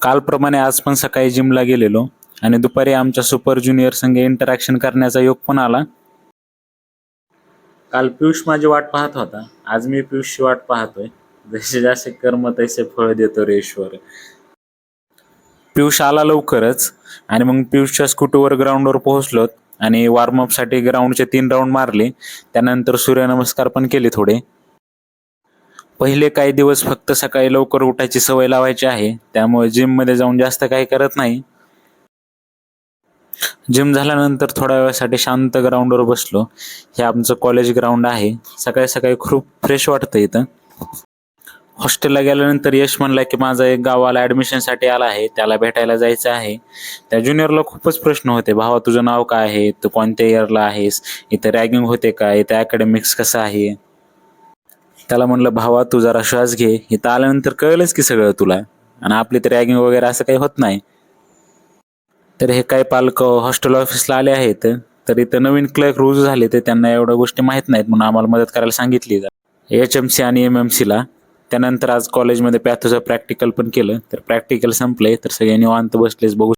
कालप्रमाणे आज पण सकाळी जिमला गेलेलो आणि दुपारी आमच्या सुपर ज्युनियर संघ इंटरॅक्शन करण्याचा योग पण आला. काल पियुष माझी वाट पाहत होता, आज मी पियुषची वाट पाहतोय. जसे जसे कर्म तैसे फळ देतो रे ईश्वर. पियुष आला लवकरच आणि मग पियुषच्या स्कूटीवर ग्राउंडवर पोहोचलो आणि वॉर्मअपसाठी ग्राउंडचे 3 राऊंड मारले. त्यानंतर सूर्यनमस्कार पण केले थोडे. पहिले काही दिवस फक्त सकाळी लवकर उठायची सवय लावायची आहे, त्यामुळे जिम मध्ये जाऊन जास्त काही करत नाही. जिम झाल्यानंतर थोड्या वेळासाठी शांत ग्राउंडवर बसलो. हे आमचं कॉलेज ग्राउंड आहे. सकाळी सकाळी खूप फ्रेश वाटतं इथं. हॉस्टेलला गेल्यानंतर यश म्हणला की माझा एक गावाला ॲडमिशनसाठी आला आहे, त्याला भेटायला जायचं आहे. त्या ज्युनियरला खूपच प्रश्न होते, भावा तुझं नाव काय आहे, तू कोणत्या इयरला आहेस, इथं रॅगिंग होते का, इथं अकॅडमिक्स कसं आहे. त्याला म्हणलं भावा तू जरा श्वास घे, इथं आल्यानंतर कळलंच की सगळं तुला, आणि आपली तर रॅगिंग वगैरे असं काही होत नाही. तर हे काही पालक हॉस्टेल ऑफिसला आले आहेत, तर इथं नवीन क्लर्क रुजू झाले, तर त्यांना एवढ्या गोष्टी माहीत नाहीत म्हणून आम्हाला मदत करायला सांगितली HMC आणि MMCला. त्यानंतर आज कॉलेजमध्ये पॅथोचं प्रॅक्टिकल पण केलं, तर प्रॅक्टिकल संपलंय, तर सगळे निवांत बसलेच बघू